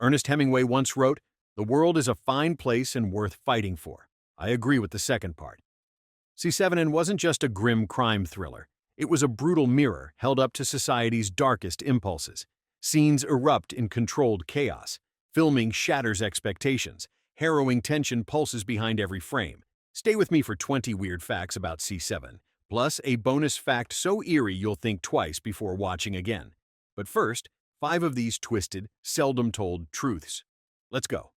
Ernest Hemingway once wrote, "The world is a fine place and worth fighting for." I agree with the second part. Se7en wasn't just a grim crime thriller. It was a brutal mirror held up to society's darkest impulses. Scenes erupt in controlled chaos. Filming shatters expectations. Harrowing tension pulses behind every frame. Stay with me for 20 weird facts about Se7, plus a bonus fact so eerie you'll think twice before watching again. But first, 5 of these twisted, seldom told truths. Let's go.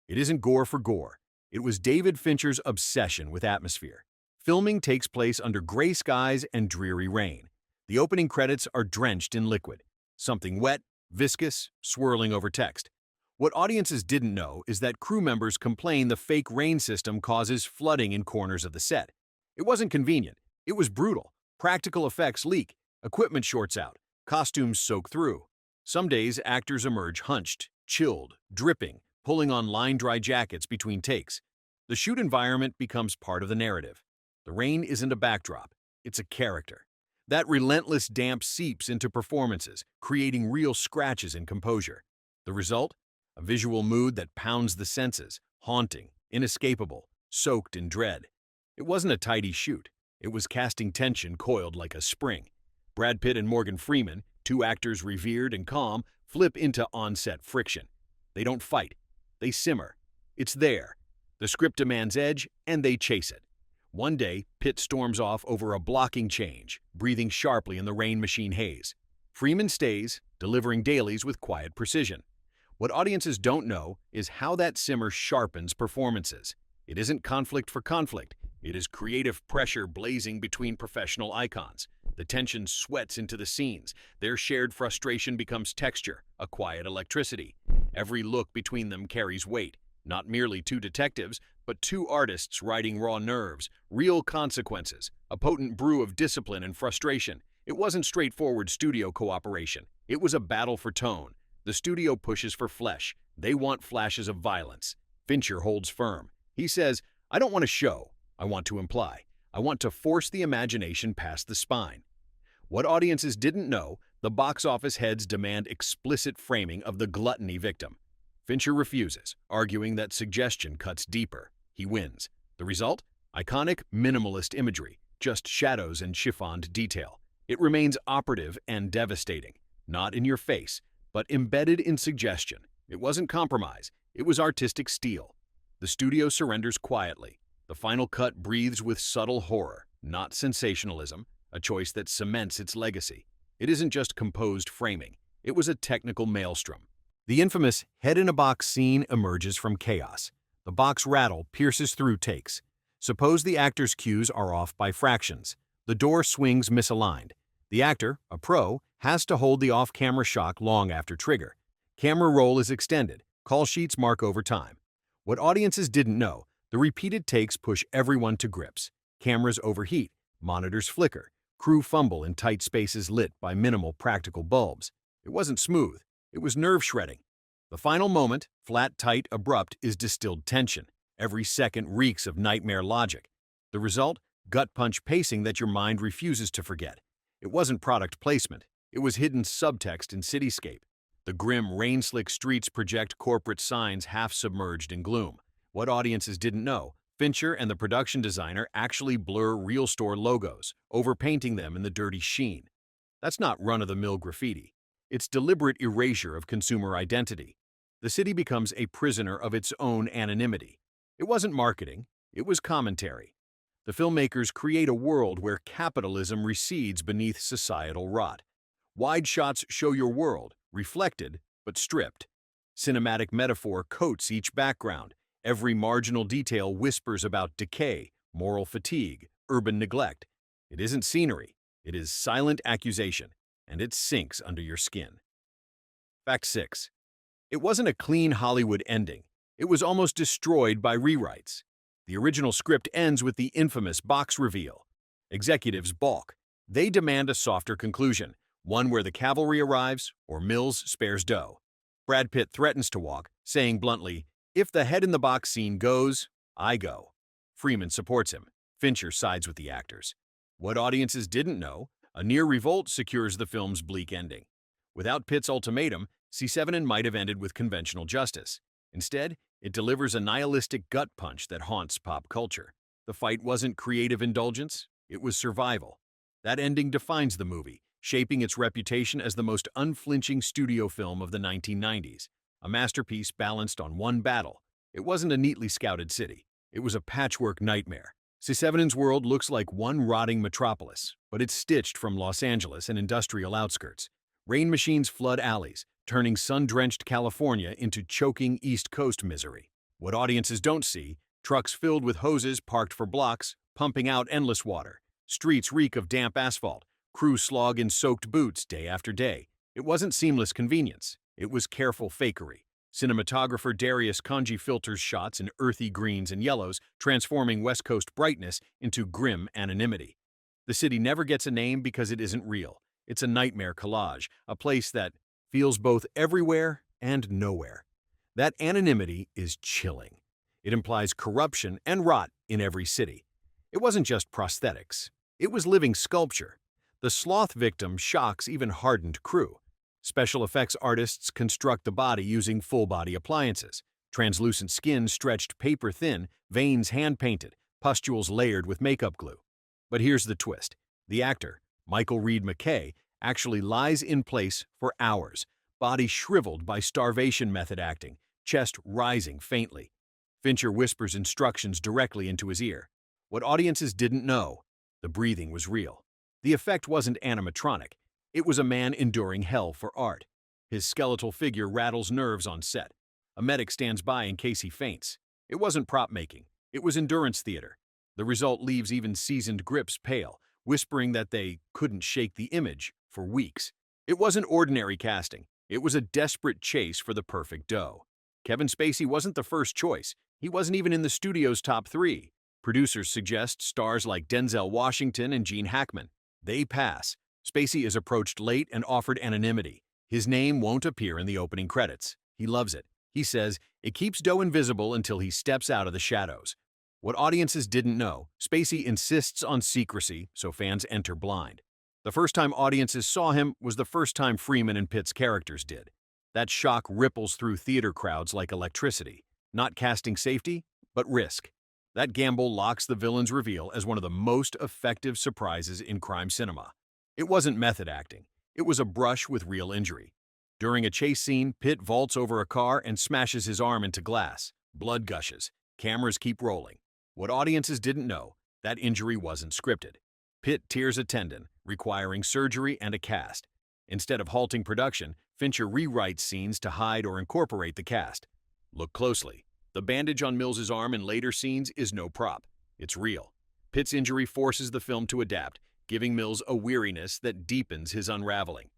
It isn't gore for gore. It was David Fincher's obsession with atmosphere. Filming takes place under gray skies and dreary rain. The opening credits are drenched in liquid, something wet, viscous, swirling over text. What audiences didn't know is that crew members complain the fake rain system causes flooding in corners of the set. It wasn't convenient. It was brutal. Practical effects leak, equipment shorts out, costumes soak through. Some days, actors emerge hunched, chilled, dripping, pulling on line-dry jackets between takes. The shoot environment becomes part of the narrative. The rain isn't a backdrop, it's a character. That relentless damp seeps into performances, creating real scratches in composure. The result? A visual mood that pounds the senses, haunting, inescapable, soaked in dread. It wasn't a tidy shoot. It was casting tension coiled like a spring. Brad Pitt and Morgan Freeman, 2 actors revered and calm, flip into on-set friction. They don't fight. They simmer. It's there. The script demands edge, and they chase it. One day, Pitt storms off over a blocking change, breathing sharply in the rain machine haze. Freeman stays, delivering dailies with quiet precision. What audiences don't know is how that simmer sharpens performances. It isn't conflict for conflict. It is creative pressure blazing between professional icons. The tension sweats into the scenes. Their shared frustration becomes texture, a quiet electricity. Every look between them carries weight. Not merely 2 detectives, but 2 artists riding raw nerves, real consequences, a potent brew of discipline and frustration. It wasn't straightforward studio cooperation. It was a battle for tone. The studio pushes for flesh. They want flashes of violence. Fincher holds firm. He says, "I don't want to show. I want to imply. I want to force the imagination past the spine." What audiences didn't know, the box office heads demand explicit framing of the gluttony victim. Fincher refuses, arguing that suggestion cuts deeper. He wins. The result? Iconic, minimalist imagery, just shadows and chiffoned detail. It remains operative and devastating, not in your face, but embedded in suggestion. It wasn't compromise, it was artistic steel. The studio surrenders quietly. The final cut breathes with subtle horror, not sensationalism, a choice that cements its legacy. It isn't just composed framing, it was a technical maelstrom. The infamous head-in-a-box scene emerges from chaos. The box rattle pierces through takes. Suppose the actor's cues are off by fractions. The door swings misaligned. The actor, a pro, has to hold the off-camera shock long after trigger. Camera roll is extended. Call sheets mark over time. What audiences didn't know, the repeated takes push everyone to grips. Cameras overheat, monitors flicker, crew fumble in tight spaces lit by minimal practical bulbs. It wasn't smooth. It was nerve-shredding. The final moment, flat, tight, abrupt, is distilled tension. Every second reeks of nightmare logic. The result? Gut-punch pacing that your mind refuses to forget. It wasn't product placement. It was hidden subtext in cityscape. The grim, rain-slick streets project corporate signs half-submerged in gloom. What audiences didn't know, Fincher and the production designer actually blur real store logos, overpainting them in the dirty sheen. That's not run-of-the-mill graffiti. It's deliberate erasure of consumer identity. The city becomes a prisoner of its own anonymity. It wasn't marketing, it was commentary. The filmmakers create a world where capitalism recedes beneath societal rot. Wide shots show your world, reflected but stripped. Cinematic metaphor coats each background. Every marginal detail whispers about decay, moral fatigue, urban neglect. It isn't scenery, it is silent accusation, and it sinks under your skin. Fact 6. It wasn't a clean Hollywood ending. It was almost destroyed by rewrites. The original script ends with the infamous box reveal. Executives balk. They demand a softer conclusion, one where the cavalry arrives or Mills spares dough. Brad Pitt threatens to walk, saying bluntly, "If the head-in-the-box scene goes, I go." Freeman supports him. Fincher sides with the actors. What audiences didn't know, a near revolt secures the film's bleak ending. Without Pitt's ultimatum, Se7en might have ended with conventional justice. Instead, it delivers a nihilistic gut punch that haunts pop culture. The fight wasn't creative indulgence, it was survival. That ending defines the movie, shaping its reputation as the most unflinching studio film of the 1990s. A masterpiece balanced on one battle. It wasn't a neatly scouted city. It was a patchwork nightmare. Se7en's world looks like one rotting metropolis, but it's stitched from Los Angeles and industrial outskirts. Rain machines flood alleys, turning sun-drenched California into choking East Coast misery. What audiences don't see, trucks filled with hoses parked for blocks, pumping out endless water. Streets reek of damp asphalt. Crews slog in soaked boots day after day. It wasn't seamless convenience. It was careful fakery. Cinematographer Darius Kanji filters shots in earthy greens and yellows, transforming West Coast brightness into grim anonymity. The city never gets a name because it isn't real. It's a nightmare collage, a place that feels both everywhere and nowhere. That anonymity is chilling. It implies corruption and rot in every city. It wasn't just prosthetics. It was living sculpture. The sloth victim shocks even hardened crew. Special effects artists construct the body using full-body appliances. Translucent skin stretched paper-thin, veins hand-painted, pustules layered with makeup glue. But here's the twist. The actor, Michael Reed McKay, actually lies in place for hours, body shriveled by starvation method acting, chest rising faintly. Fincher whispers instructions directly into his ear. What audiences didn't know, the breathing was real. The effect wasn't animatronic. It was a man enduring hell for art. His skeletal figure rattles nerves on set. A medic stands by in case he faints. It wasn't prop making. It was endurance theater. The result leaves even seasoned grips pale, whispering that they couldn't shake the image for weeks. It wasn't ordinary casting. It was a desperate chase for the perfect dough. Kevin Spacey wasn't the first choice. He wasn't even in the studio's top 3. Producers suggest stars like Denzel Washington and Gene Hackman. They pass. Spacey is approached late and offered anonymity. His name won't appear in the opening credits. He loves it. He says it keeps Doe invisible until he steps out of the shadows. What audiences didn't know, Spacey insists on secrecy so fans enter blind. The first time audiences saw him was the first time Freeman and Pitt's characters did. That shock ripples through theater crowds like electricity. Not casting safety, but risk. That gamble locks the villain's reveal as one of the most effective surprises in crime cinema. It wasn't method acting. It was a brush with real injury. During a chase scene, Pitt vaults over a car and smashes his arm into glass. Blood gushes. Cameras keep rolling. What audiences didn't know, that injury wasn't scripted. Pitt tears a tendon, requiring surgery and a cast. Instead of halting production, Fincher rewrites scenes to hide or incorporate the cast. Look closely. The bandage on Mills's arm in later scenes is no prop. It's real. Pitt's injury forces the film to adapt, giving Mills a weariness that deepens his unraveling.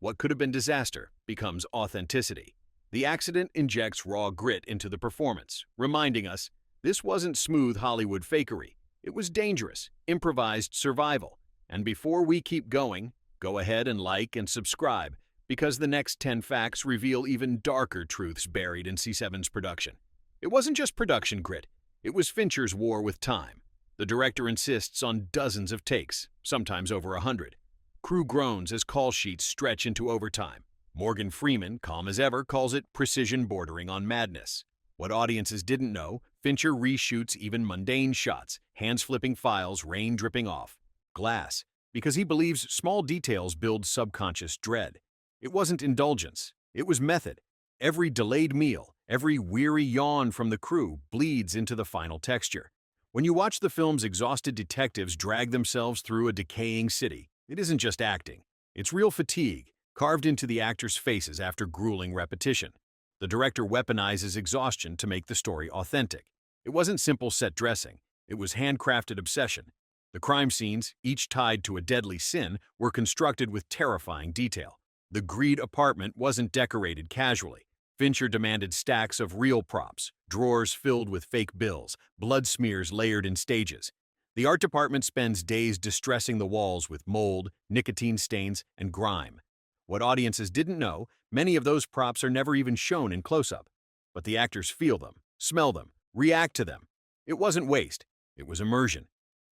What could have been disaster becomes authenticity. The accident injects raw grit into the performance, reminding us this wasn't smooth Hollywood fakery. It was dangerous, improvised survival. And before we keep going, go ahead and like and subscribe, because the next 10 facts reveal even darker truths buried in Se7en's production. It wasn't just production grit. It was Fincher's war with time. The director insists on dozens of takes, sometimes over 100. Crew groans as call sheets stretch into overtime. Morgan Freeman, calm as ever, calls it precision bordering on madness. What audiences didn't know, Fincher reshoots even mundane shots, hands flipping files, rain dripping off. Glass, because he believes small details build subconscious dread. It wasn't indulgence, it was method. Every delayed meal, every weary yawn from the crew bleeds into the final texture. When you watch the film's exhausted detectives drag themselves through a decaying city, it isn't just acting. It's real fatigue, carved into the actors' faces after grueling repetition. The director weaponizes exhaustion to make the story authentic. It wasn't simple set dressing. It was handcrafted obsession. The crime scenes, each tied to a deadly sin, were constructed with terrifying detail. The Greed apartment wasn't decorated casually. Fincher demanded stacks of real props, drawers filled with fake bills, blood smears layered in stages. The art department spends days distressing the walls with mold, nicotine stains, and grime. What audiences didn't know, many of those props are never even shown in close-up. But the actors feel them, smell them, react to them. It wasn't waste, it was immersion.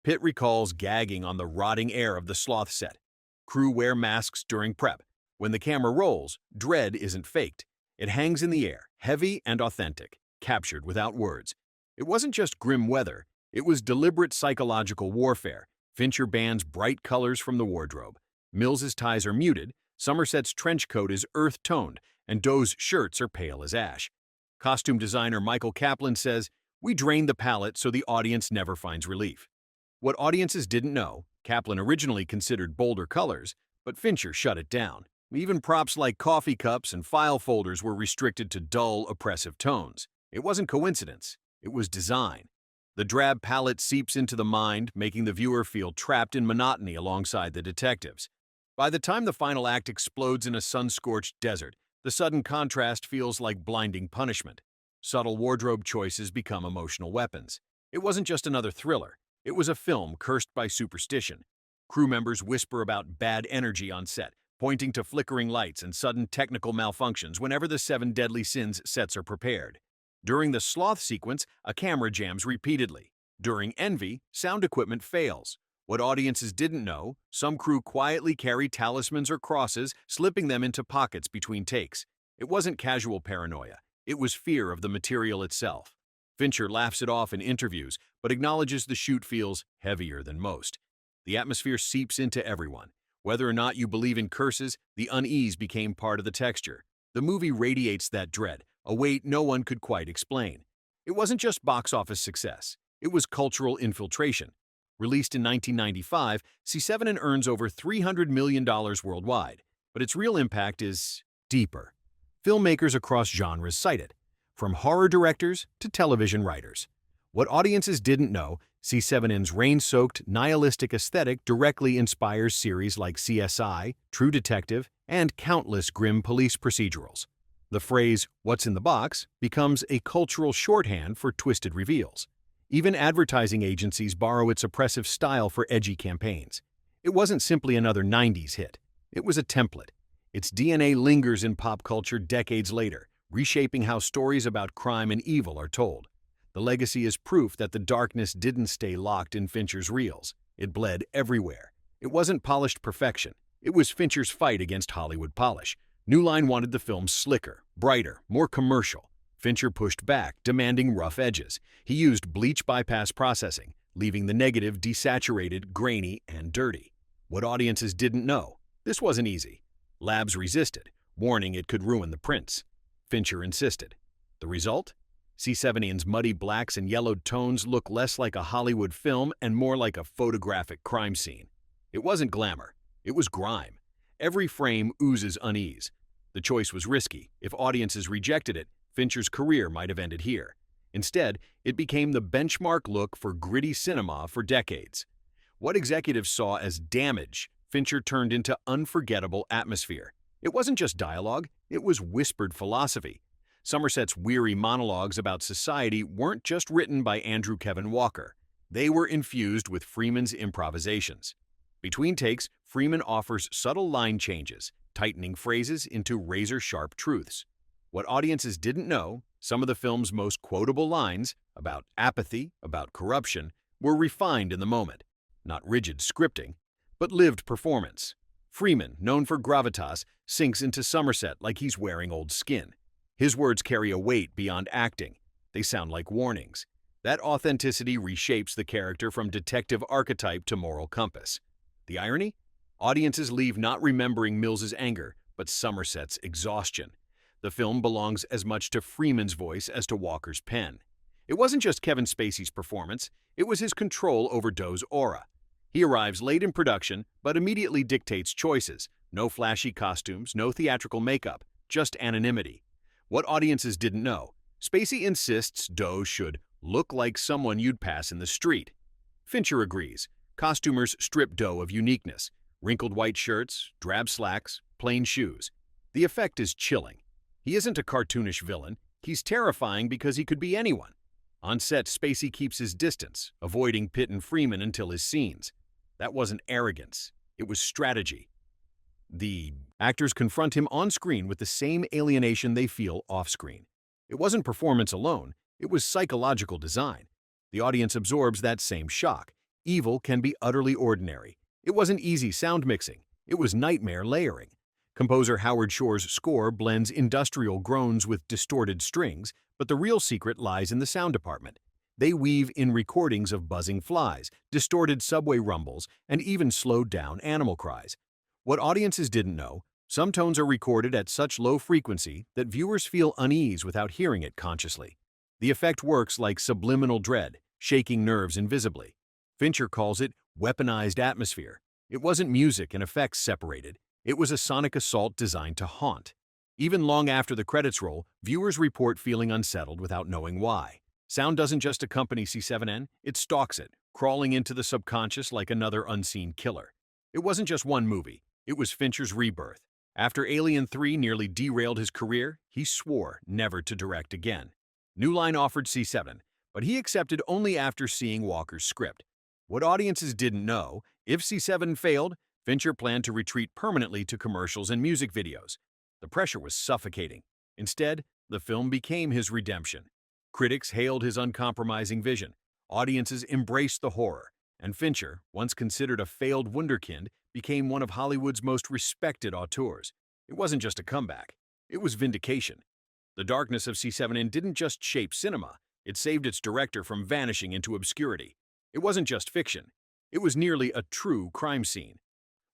Pitt recalls gagging on the rotting air of the sloth set. Crew wear masks during prep. When the camera rolls, dread isn't faked. It hangs in the air, heavy and authentic, captured without words. It wasn't just grim weather, it was deliberate psychological warfare. Fincher bans bright colors from the wardrobe. Mills's ties are muted, Somerset's trench coat is earth-toned, and Doe's shirts are pale as ash. Costume designer Michael Kaplan says, "We drain the palette so the audience never finds relief." What audiences didn't know, Kaplan originally considered bolder colors, but Fincher shut it down. Even props like coffee cups and file folders were restricted to dull, oppressive tones. It wasn't coincidence, it was design. The drab palette seeps into the mind, making the viewer feel trapped in monotony alongside the detectives. By the time the final act explodes in a sun-scorched desert, the sudden contrast feels like blinding punishment. Subtle wardrobe choices become emotional weapons. It wasn't just another thriller, it was a film cursed by superstition. Crew members whisper about bad energy on set, pointing to flickering lights and sudden technical malfunctions whenever the 7 deadly sins sets are prepared. During the sloth sequence, a camera jams repeatedly. During envy, sound equipment fails. What audiences didn't know, some crew quietly carry talismans or crosses, slipping them into pockets between takes. It wasn't casual paranoia, it was fear of the material itself. Fincher laughs it off in interviews, but acknowledges the shoot feels heavier than most. The atmosphere seeps into everyone. Whether or not you believe in curses, the unease became part of the texture. The movie radiates that dread, a weight no one could quite explain. It wasn't just box office success, it was cultural infiltration. Released in 1995, Se7en earns over $300 million worldwide, but its real impact is deeper. Filmmakers across genres cite it, from horror directors to television writers. What audiences didn't know, Se7en's rain-soaked, nihilistic aesthetic directly inspires series like CSI, True Detective, and countless grim police procedurals. The phrase, "what's in the box," becomes a cultural shorthand for twisted reveals. Even advertising agencies borrow its oppressive style for edgy campaigns. It wasn't simply another 90s hit. It was a template. Its DNA lingers in pop culture decades later, reshaping how stories about crime and evil are told. The legacy is proof that the darkness didn't stay locked in Fincher's reels. It bled everywhere. It wasn't polished perfection. It was Fincher's fight against Hollywood polish. New Line wanted the film slicker, brighter, more commercial. Fincher pushed back, demanding rough edges. He used bleach bypass processing, leaving the negative desaturated, grainy, and dirty. What audiences didn't know, this wasn't easy. Labs resisted, warning it could ruin the prints. Fincher insisted. The result? Se7en's muddy blacks and yellowed tones look less like a Hollywood film and more like a photographic crime scene. It wasn't glamour, it was grime. Every frame oozes unease. The choice was risky. If audiences rejected it, Fincher's career might have ended here. Instead, it became the benchmark look for gritty cinema for decades. What executives saw as damage, Fincher turned into unforgettable atmosphere. It wasn't just dialogue, it was whispered philosophy. Somerset's weary monologues about society weren't just written by Andrew Kevin Walker. They were infused with Freeman's improvisations. Between takes, Freeman offers subtle line changes, tightening phrases into razor-sharp truths. What audiences didn't know, some of the film's most quotable lines, about apathy, about corruption, were refined in the moment. Not rigid scripting, but lived performance. Freeman, known for gravitas, sinks into Somerset like he's wearing old skin. His words carry a weight beyond acting. They sound like warnings. That authenticity reshapes the character from detective archetype to moral compass. The irony? Audiences leave not remembering Mills's anger, but Somerset's exhaustion. The film belongs as much to Freeman's voice as to Walker's pen. It wasn't just Kevin Spacey's performance, it was his control over Doe's aura. He arrives late in production, but immediately dictates choices. No flashy costumes, no theatrical makeup, just anonymity. What audiences didn't know, Spacey insists Doe should look like someone you'd pass in the street. Fincher agrees. Costumers strip Doe of uniqueness. Wrinkled white shirts, drab slacks, plain shoes. The effect is chilling. He isn't a cartoonish villain. He's terrifying because he could be anyone. On set, Spacey keeps his distance, avoiding Pitt and Freeman until his scenes. That wasn't arrogance. It was strategy. The actors confront him on screen with the same alienation they feel off-screen. It wasn't performance alone. It was psychological design. The audience absorbs that same shock. Evil can be utterly ordinary. It wasn't easy sound mixing. It was nightmare layering. Composer Howard Shore's score blends industrial groans with distorted strings, but the real secret lies in the sound department. They weave in recordings of buzzing flies, distorted subway rumbles, and even slowed-down animal cries. What audiences didn't know, some tones are recorded at such low frequency that viewers feel unease without hearing it consciously. The effect works like subliminal dread, shaking nerves invisibly. Fincher calls it weaponized atmosphere. It wasn't music and effects separated. It was a sonic assault designed to haunt. Even long after the credits roll, viewers report feeling unsettled without knowing why. Sound doesn't just accompany Se7en, it stalks it, crawling into the subconscious like another unseen killer. It wasn't just one movie, it was Fincher's rebirth. After Alien 3 nearly derailed his career, he swore never to direct again. New Line offered Se7en, but he accepted only after seeing Walker's script. What audiences didn't know, if Se7en failed, Fincher planned to retreat permanently to commercials and music videos. The pressure was suffocating. Instead, the film became his redemption. Critics hailed his uncompromising vision. Audiences embraced the horror. And Fincher, once considered a failed wunderkind, became one of Hollywood's most respected auteurs. It wasn't just a comeback. It was vindication. The darkness of Se7en didn't just shape cinema. It saved its director from vanishing into obscurity. It wasn't just fiction. It was nearly a true crime scene.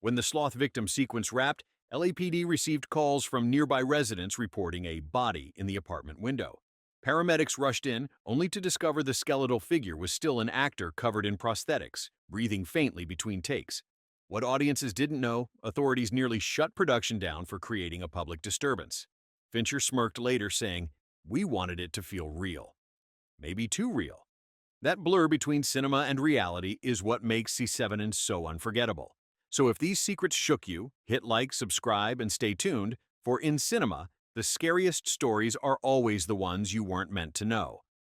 When the sloth victim sequence wrapped, LAPD received calls from nearby residents reporting a body in the apartment window. Paramedics rushed in, only to discover the skeletal figure was still an actor covered in prosthetics, breathing faintly between takes. What audiences didn't know, authorities nearly shut production down for creating a public disturbance. Fincher smirked later, saying, "We wanted it to feel real. Maybe too real." That blur between cinema and reality is what makes Se7en so unforgettable. So if these secrets shook you, hit like, subscribe, and stay tuned, for in cinema, the scariest stories are always the ones you weren't meant to know.